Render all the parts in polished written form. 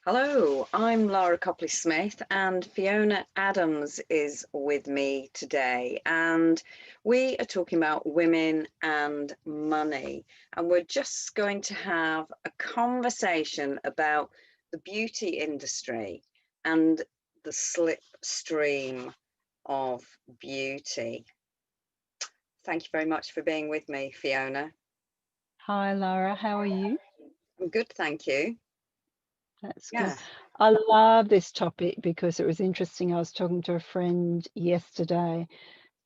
Hello, I'm Laura Copley Smith, and Fiona Adams is with me today. And we are talking about women and money. And we're just going to have a conversation about the beauty industry and the slipstream of beauty. Thank you very much for being with me, Fiona. Hi, Laura. How are you? I'm good, thank you. That's good. Yeah. I love this topic because it was interesting. I was talking to a friend yesterday,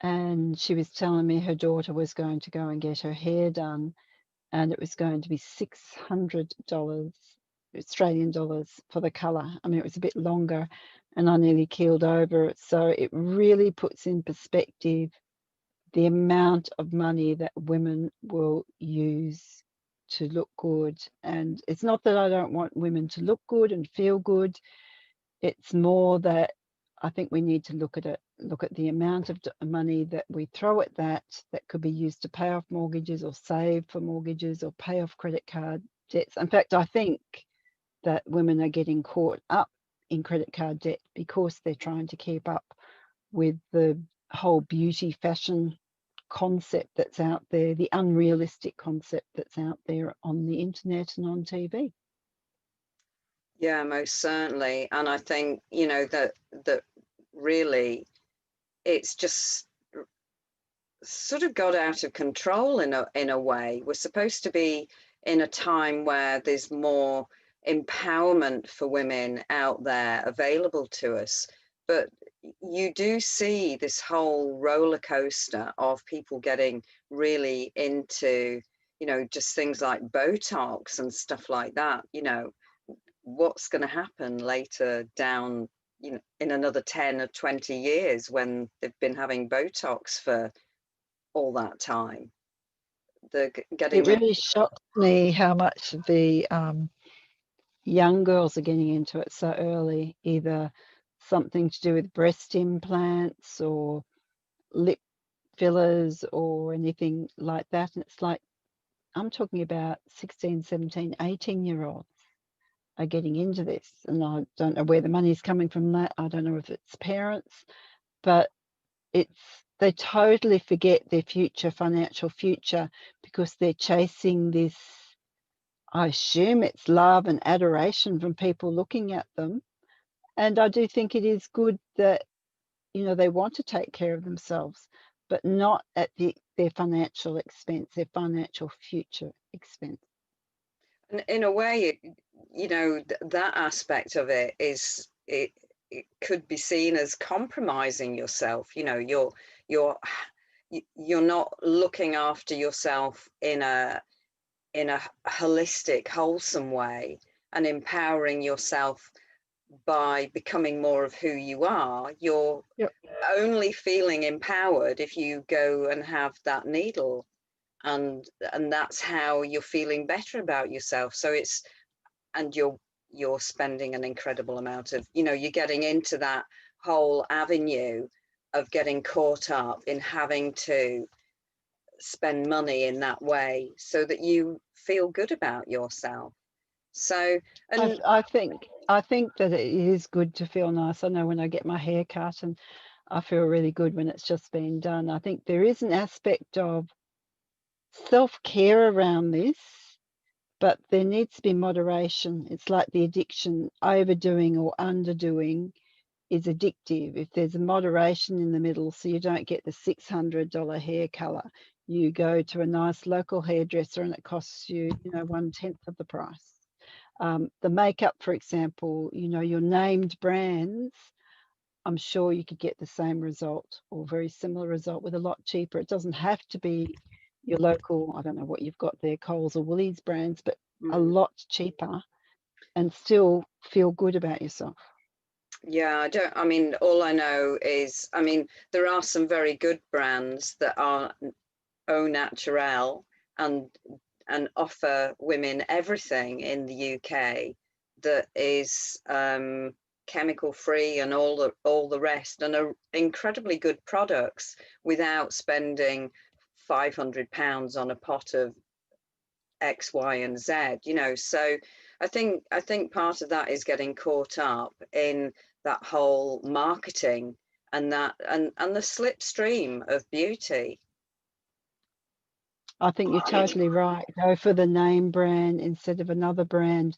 and she was telling me her daughter was going to go and get her hair done, and it was going to be $600 Australian dollars for the colour. I mean, it was a bit longer, and I nearly keeled over it. So it really puts in perspective the amount of money that women will use to look good. And it's not that I don't want women to look good and feel good. It's more that I think we need to look at the amount of money that we throw at that could be used to pay off mortgages or save for mortgages or pay off credit card debts. In fact, I think that women are getting caught up in credit card debt because they're trying to keep up with the whole beauty fashion concept that's out there, the unrealistic concept that's out there on the internet and on TV. Yeah, most certainly. And I think, that really it's just sort of got out of control in a way. We're supposed to be in a time where there's more empowerment for women out there available to us. But you do see this whole roller coaster of people getting really into, just things like Botox and stuff like that. What's going to happen later down, in another 10 or 20 years when they've been having Botox for all that time. They're It getting, really shocks me how much the young girls are getting into it so early, either something to do with breast implants or lip fillers or anything like that. And it's like, I'm talking about 16, 17, 18-year-olds are getting into this. And I don't know where the money's coming from that. I don't know if it's parents, but it's they totally forget their future financial future because they're chasing this. I assume it's love and adoration from people looking at them. And I do think it is good that they want to take care of themselves, but not at their financial expense, their financial future expense. and in a way, that aspect of it it could be seen as compromising yourself. You're you're not looking after yourself in a holistic, wholesome way and empowering yourself by becoming more of who you are. You're Yep. only feeling empowered if you go and have that needle, and that's how you're feeling better about yourself. So you're spending an incredible amount of, you're getting into that whole avenue of getting caught up in having to spend money in that way so that you feel good about yourself. So, I, and I think I think that it is good to feel nice. I know when I get my hair cut and I feel really good when it's just been done. I think there is an aspect of self-care around this, but there needs to be moderation. It's like the addiction, overdoing or underdoing is addictive. If there's a moderation in the middle, so you don't get the $600 hair color, you go to a nice local hairdresser and it costs you, 1/10 of the price. The makeup, for example, your named brands, I'm sure you could get the same result or very similar result with a lot cheaper. It doesn't have to be your local, I don't know what you've got there, Coles or Woolies brands, but a mm, lot cheaper and still feel good about yourself. yeah, I mean, all I know is, I mean, there are some very good brands that are au naturel and offer women everything in the UK that is chemical free and all the rest, and are incredibly good products without spending £500 on a pot of X, Y, and Z, you know. So I think part of that is getting caught up in that whole marketing and that and the slipstream of beauty. I think you're totally right. Go for the name brand instead of another brand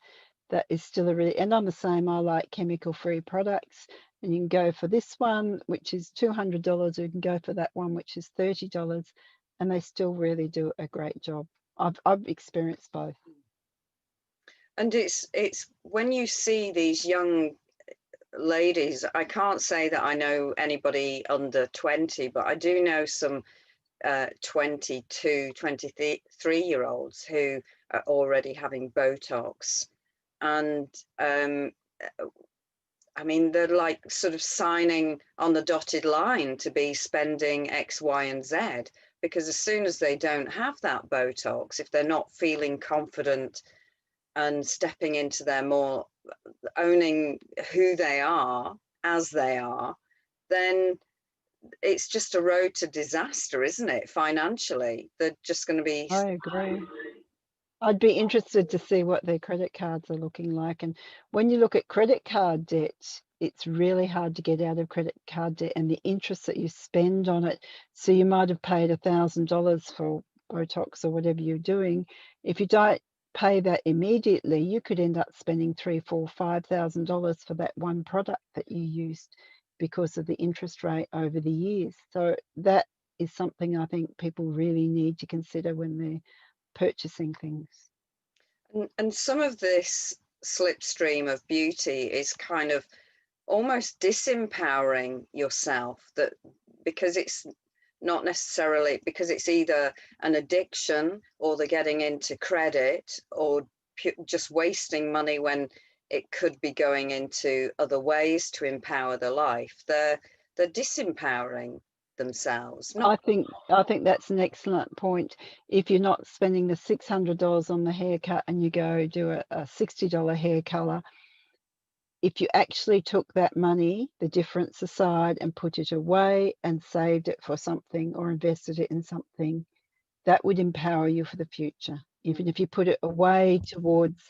that is still a really, and I'm the same. I like chemical-free products, and you can go for this one, which is $200, or you can go for that one, which is $30, and they still really do a great job. I've experienced both. And it's when you see these young ladies, I can't say that I know anybody under 20, but I do know some 22, 23-year-olds who are already having Botox. And I mean, they're like sort of signing on the dotted line to be spending X, Y, and Z, because as soon as they don't have that Botox, if they're not feeling confident and stepping into their more owning who they are as they are, then it's just a road to disaster, isn't it? Financially, they're just going to be. I agree. I'd be interested to see what their credit cards are looking like. And when you look at credit card debt, it's really hard to get out of credit card debt and the interest that you spend on it. So you might have paid $1,000 for Botox or whatever you're doing. If you don't pay that immediately, you could end up spending $3,000, $4,000, $5,000 for that one product that you used because of the interest rate over the years. So that is something I think people really need to consider when they're purchasing things. And some of this slipstream of beauty is kind of almost disempowering yourself, that because it's not necessarily, because it's either an addiction or they're getting into credit or just wasting money when it could be going into other ways to empower their life. They're disempowering themselves. I think that's an excellent point. If you're not spending the $600 on the haircut and you go do a $60 hair color, if you actually took that money, the difference aside, and put it away and saved it for something or invested it in something, that would empower you for the future. Even if you put it away towards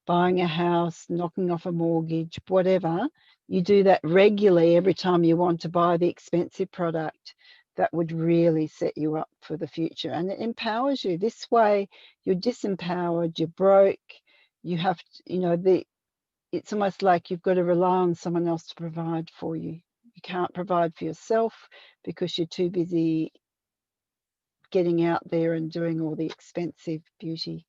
buying a house, knocking off a mortgage, whatever, you do that regularly every time you want to buy the expensive product, that would really set you up for the future. And it empowers you. This way, you're disempowered, you're broke, you have to, it's almost like you've got to rely on someone else to provide for you. You can't provide for yourself because you're too busy getting out there and doing all the expensive beauty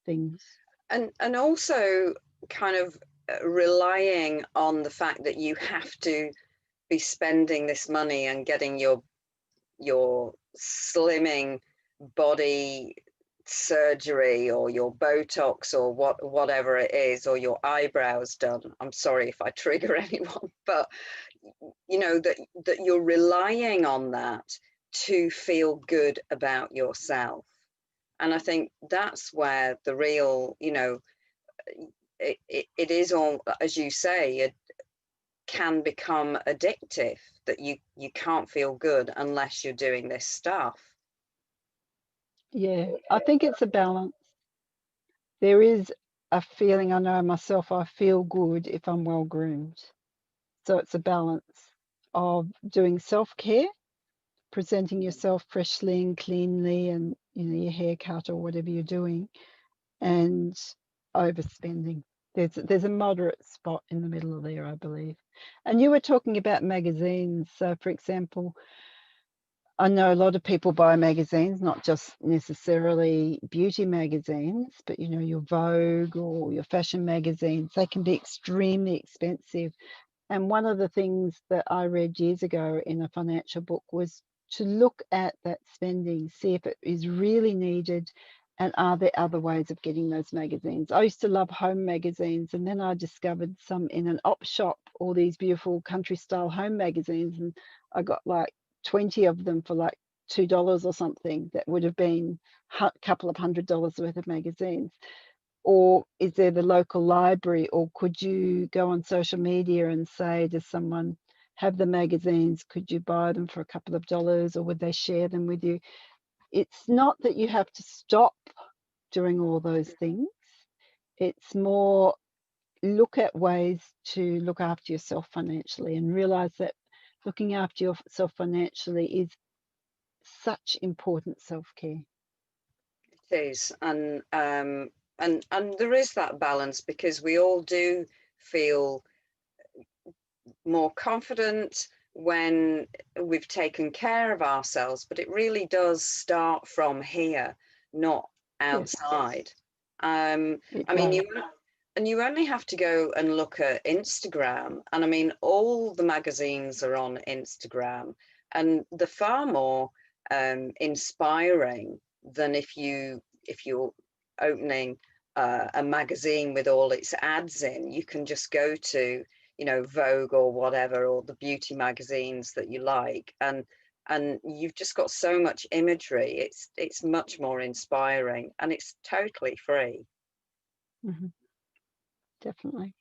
things. And also kind of relying on the fact that you have to be spending this money and getting your slimming body surgery or your Botox or whatever it is, or your eyebrows done. I'm sorry if I trigger anyone, but you know that you're relying on that to feel good about yourself. And I think that's where the real, it is all, as you say, it can become addictive, that you can't feel good unless you're doing this stuff. Yeah, I think it's a balance. There is a feeling, I know myself, I feel good if I'm well groomed. So it's a balance of doing self-care, presenting yourself freshly and cleanly, and your haircut or whatever you're doing, and overspending. There's a moderate spot in the middle of there, I believe. And you were talking about magazines. So, for example, I know a lot of people buy magazines, not just necessarily beauty magazines, but your Vogue or your fashion magazines. They can be extremely expensive. And one of the things that I read years ago in a financial book was to look at that spending, see if it is really needed, and are there other ways of getting those magazines. I used to love home magazines, and then I discovered some in an op shop, all these beautiful country style home magazines, and I got like 20 of them for like $2 or something. That would have been a couple of $100 worth of magazines. Or is there the local library, or could you go on social media and say, does someone have the magazines, could you buy them for a couple of dollars, or would they share them with you? It's not that you have to stop doing all those things. It's more look at ways to look after yourself financially and realize that looking after yourself financially is such important self-care. It is, and there is that balance, because we all do feel more confident when we've taken care of ourselves, but it really does start from here, not Yes, outside. it I mean, does. you only have to go and look at Instagram, and I mean, all the magazines are on Instagram, and they're far more inspiring than if you're opening a magazine with all its ads in. You can just go to, you know, Vogue or whatever, or the beauty magazines that you like, and you've just got so much imagery. It's much more inspiring, and it's totally free. Mm-hmm. Definitely.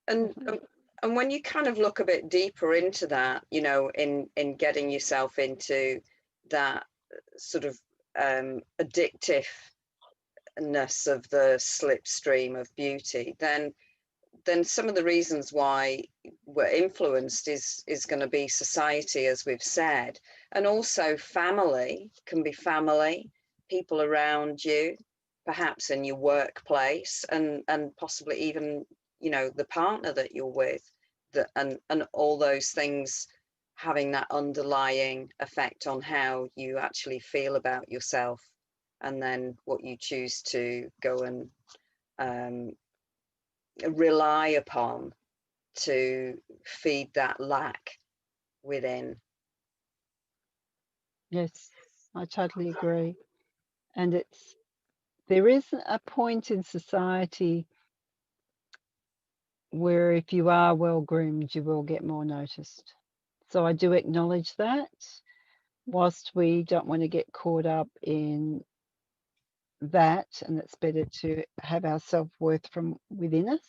And Definitely. and when you kind of look a bit deeper into that, you know, in getting yourself into that sort of addictiveness of the slipstream of beauty, then some of the reasons why we're influenced is going to be society, as we've said, and also family. Can be family, people around you, perhaps in your workplace, and possibly even, you know, the partner that you're with, that and all those things having that underlying effect on how you actually feel about yourself, and then what you choose to go and um, rely upon to feed that lack within. Yes, I totally agree. And there is a point in society where if you are well groomed, you will get more noticed. So I do acknowledge that. Whilst we don't want to get caught up in that, and it's better to have our self-worth from within us,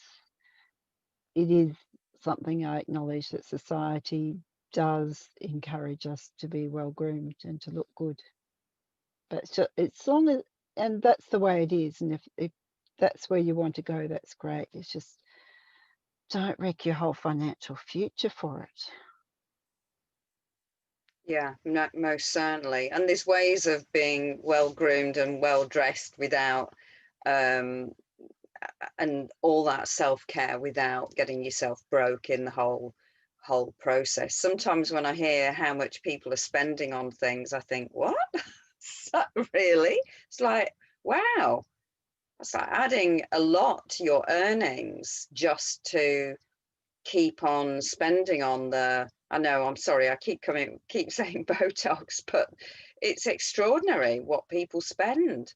it is something I acknowledge that society does encourage us to be well groomed and to look good. But it's long as, and that's the way it is. And if that's where you want to go, that's great. It's just don't wreck your whole financial future for it. Yeah, no, most certainly. And there's ways of being well groomed and well dressed without, um, and all that self care without getting yourself broke in the whole process. Sometimes when I hear how much people are spending on things, I think, what? Is that really? It's like, wow. It's like adding a lot to your earnings just to keep on spending on I know, I'm sorry, I keep saying Botox, but it's extraordinary what people spend.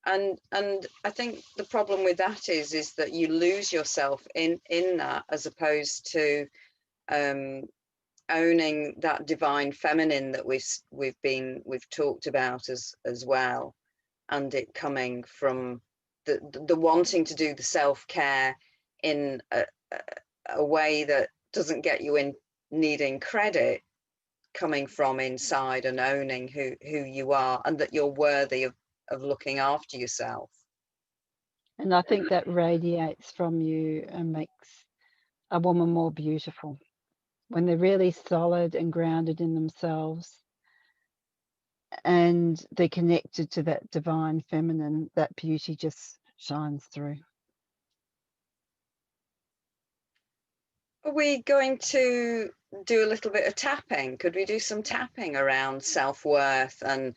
And I think the problem with that is that you lose yourself in that, as opposed to um, owning that divine feminine that we've talked about as well, and it coming from the wanting to do the self-care in a way that doesn't get you in needing credit, coming from inside and owning who you are, and that you're worthy of looking after yourself. And I think that radiates from you and makes a woman more beautiful. When they're really solid and grounded in themselves and they're connected to that divine feminine, that beauty just shines through. Are we going to do a little bit of tapping? Could we do some tapping around self-worth and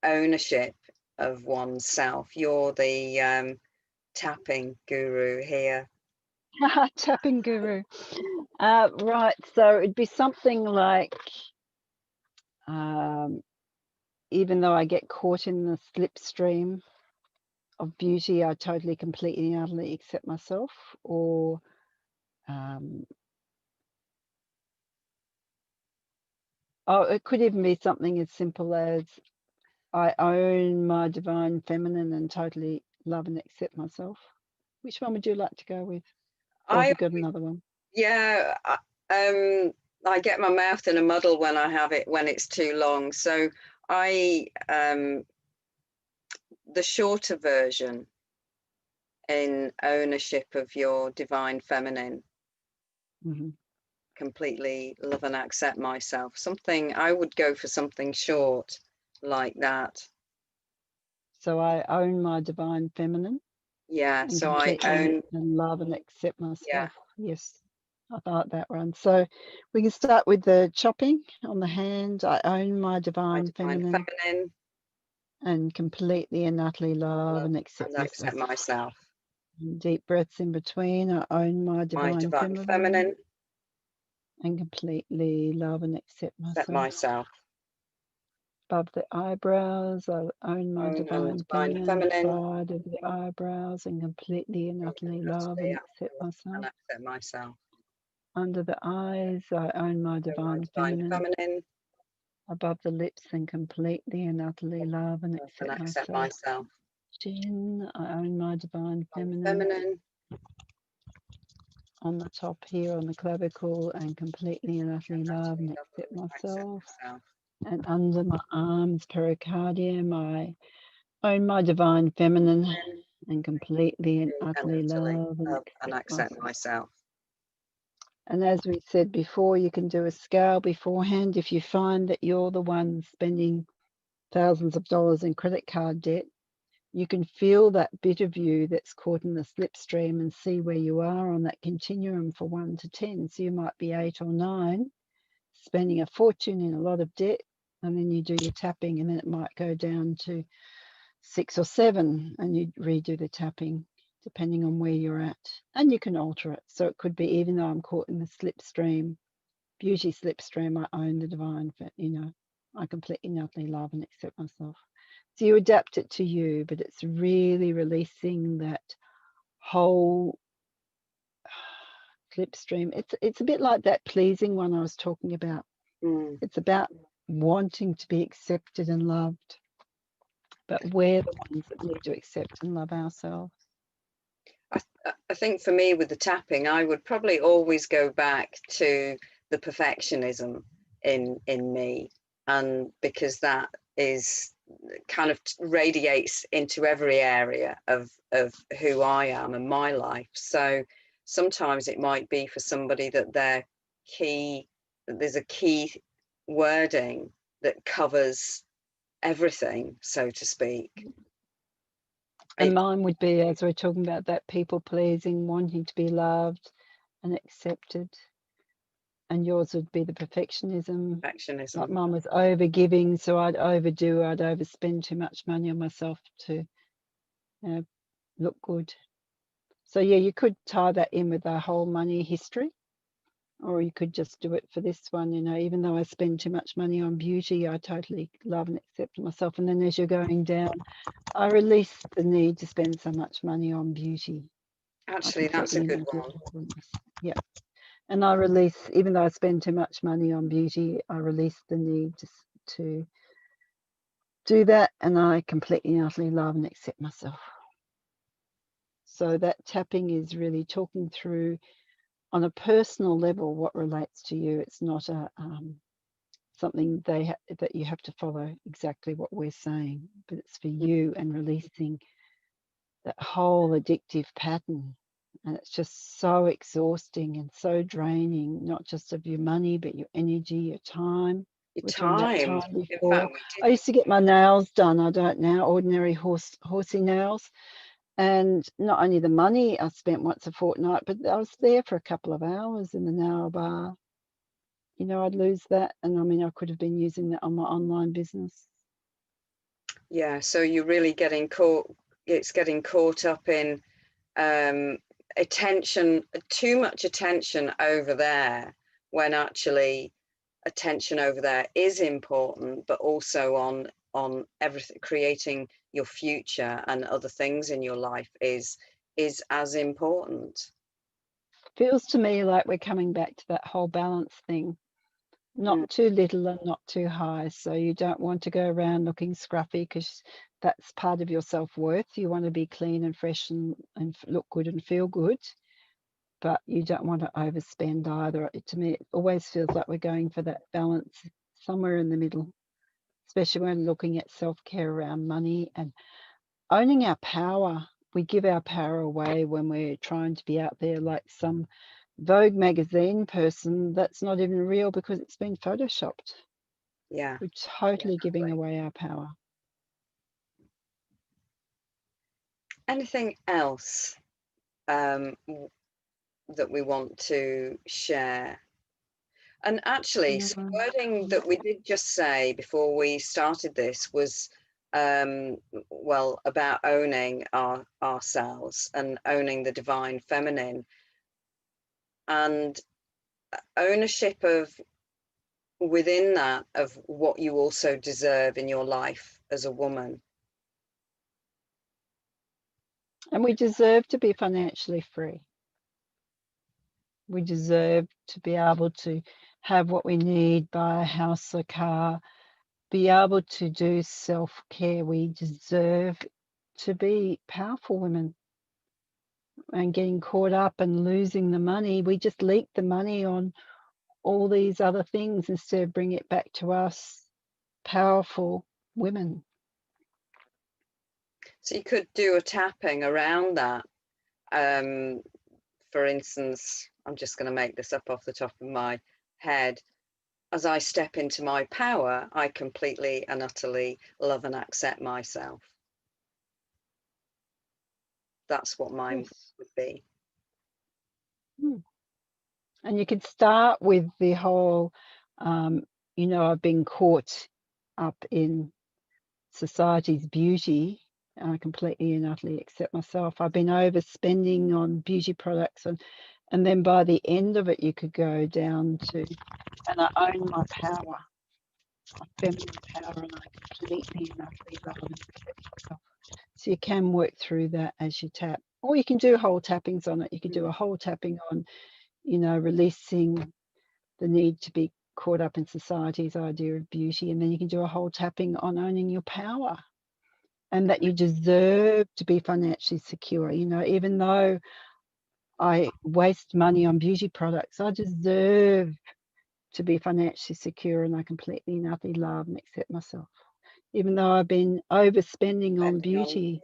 ownership of oneself? You're the tapping guru here. Tapping guru. Right, so it'd be something like, um, even though I get caught in the slipstream of beauty, I totally, completely, and utterly accept myself. Or it could even be something as simple as I own my divine feminine and totally love and accept myself. Which one would you like to go with? Or have I you got another one? Yeah, I get my mouth in a muddle when it's too long. So I the shorter version in ownership of your divine feminine. Completely love and accept myself. Something, I would go for something short like that. So I own my divine feminine. Yeah, so I own and love and accept myself. Yeah. Yes, I like that one. So we can start with the chopping on the hand. I own my divine feminine and completely and utterly love and accept myself. And deep breaths in between. I own my divine feminine and completely love and accept myself. Above the eyebrows, I own my divine feminine. Side of the eyebrows and completely and utterly love and accept myself. Under the eyes, I own my divine feminine. Above the lips and completely and utterly love and accept myself. Chin, I own my divine feminine. On the top here on the clavicle and completely and utterly love and accept myself. And under my arms, pericardium, I own my divine feminine and completely and utterly love and accept myself. And as we said before, you can do a scale beforehand. If you find that you're the one spending thousands of dollars in credit card debt, you can feel that bit of you that's caught in the slipstream and see where you are on that continuum for 1 to 10. So you might be 8 or 9, spending a fortune in a lot of debt, and then you do your tapping, and then it might go down to 6 or 7, and you redo the tapping depending on where you're at, and you can alter it. So it could be, even though I'm caught in the slipstream, beauty slipstream, I own the divine, I completely and utterly love and accept myself. So you adapt it to you, but it's really releasing that whole slipstream. It's a bit like that pleasing one I was talking about. It's about wanting to be accepted and loved, but we're the ones that need to accept and love ourselves. I think for me with the tapping, I would probably always go back to the perfectionism in me, and because that is kind of radiates into every area of who I am and my life. So sometimes it might be for somebody that there's a key wording that covers everything, so to speak. And mine would be, as we're talking about, that people pleasing, wanting to be loved and accepted. And yours would be the perfectionism. Like mine was over giving, so I'd overdo, I'd overspend too much money on myself to look good. So yeah, you could tie that in with our whole money history, or you could just do it for this one. Even though I spend too much money on beauty, I totally love and accept myself. And then as you're going down, I release the need to spend so much money on beauty. Actually, that's a good one. Yeah. And I release, even though I spend too much money on beauty, I release the need to do that, and I completely and utterly love and accept myself. So that tapping is really talking through on a personal level what relates to you. It's not a something that you have to follow exactly what we're saying, but it's for you and releasing that whole addictive pattern. And it's just so exhausting and so draining, not just of your money, but your energy, your time. Time before. I used to get my nails done. I don't now, ordinary horsey nails. And not only the money I spent once a fortnight, but I was there for a couple of hours in the nail bar. I'd lose that. And I could have been using that on my online business. Yeah, so you're really getting caught up in attention, too much attention over there, when actually attention over there is important, but also on everything, creating your future and other things in your life is as important. Feels to me like we're coming back to that whole balance thing. Not too little and not too high. So you don't want to go around looking scruffy, because that's part of your self-worth. You want to be clean and fresh and look good and feel good, but you don't want to overspend either. To me, it always feels like we're going for that balance somewhere in the middle, especially when looking at self-care around money. And owning our power. We give our power away when we're trying to be out there like some Vogue magazine person that's not even real because it's been photoshopped. Yeah. We're totally giving away our power. Anything else that we want to share? And actually, some wording that we did just say before we started this was, well, about owning ourselves and owning the divine feminine, and ownership of within that of what you also deserve in your life as a woman. And we deserve to be financially free. We deserve to be able to have what we need, buy a house, a car, be able to do self-care. We deserve to be powerful women. And getting caught up and losing the money, we just leak the money on all these other things instead of bring it back to us, powerful women. So you could do a tapping around that. For instance, I'm just going to make this up off the top of my head. As I step into my power, I completely and utterly love and accept myself. That's what mine would be. And you could start with the whole, you know, I've been caught up in society's beauty. I completely and utterly accept myself. I've been overspending on beauty products, and then by the end of it, you could go down to, and I own my power, my feminine power, and I completely and utterly love and accept myself. So you can work through that as you tap, or you can do whole tappings on it. You could do a whole tapping on, you know, releasing the need to be caught up in society's idea of beauty, and then you can do a whole tapping on owning your power and that you deserve to be financially secure. You know, even though I waste money on beauty products, I deserve to be financially secure, and I completely and utterly love and accept myself. Even though I've been overspending on beauty,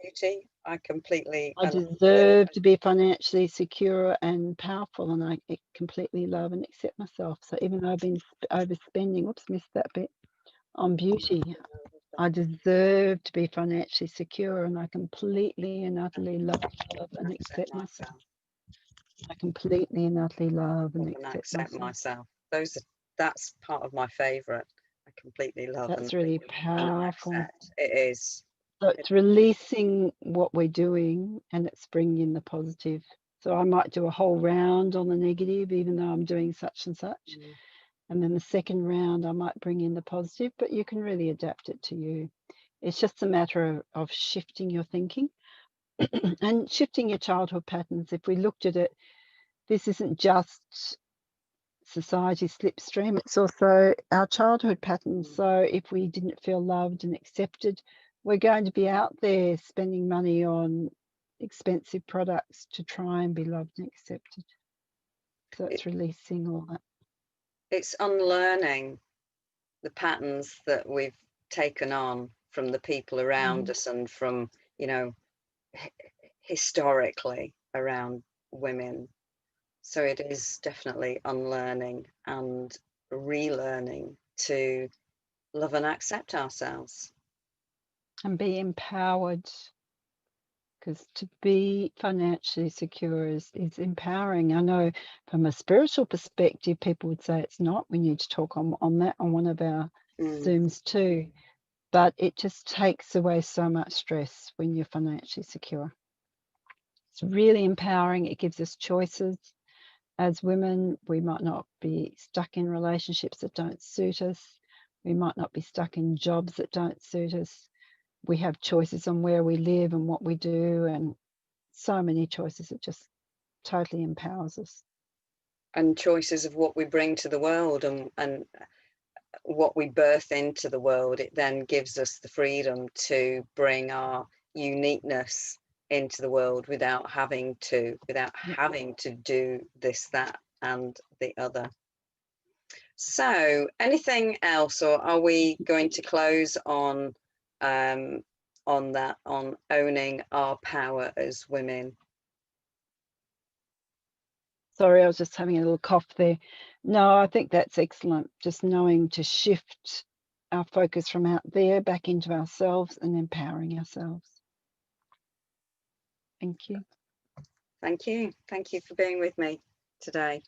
I completely I deserve to be financially secure and powerful, and I completely love and accept myself. So even though I've been overspending, oops, missed that bit, on beauty, I deserve to be financially secure, and I completely and utterly love and accept myself. I completely and utterly love and accept myself. That's part of my favourite. I completely love. That's really powerful. It is. So it's releasing what we're doing and it's bringing in the positive. So I might do a whole round on the negative, even though I'm doing such and such. And then the second round, I might bring in the positive, but you can really adapt it to you. It's just a matter of shifting your thinking and shifting your childhood patterns. If we looked at it, this isn't just society slipstream, it's also our childhood patterns. So if we didn't feel loved and accepted, we're going to be out there spending money on expensive products to try and be loved and accepted. So it's releasing all that. It's unlearning the patterns that we've taken on from the people around us and from, you know, historically around women. So it is definitely unlearning and relearning to love and accept ourselves. And be empowered, because to be financially secure is empowering. I know from a spiritual perspective, people would say it's not. We need to talk on that on one of our Zooms too. But it just takes away so much stress when you're financially secure. It's really empowering. It gives us choices. As women, we might not be stuck in relationships that don't suit us. We might not be stuck in jobs that don't suit us. We have choices on where we live and what we do, and so many choices. It just totally empowers us. And choices of what we bring to the world and what we birth into the world. It then gives us the freedom to bring our uniqueness into the world without having to do this, that, and the other. So anything else, or are we going to close on on that, on owning our power as women. Sorry, I was just having a little cough there. No, I think that's excellent. Just knowing to shift our focus from out there back into ourselves and empowering ourselves. Thank you. Thank you. Thank you for being with me today.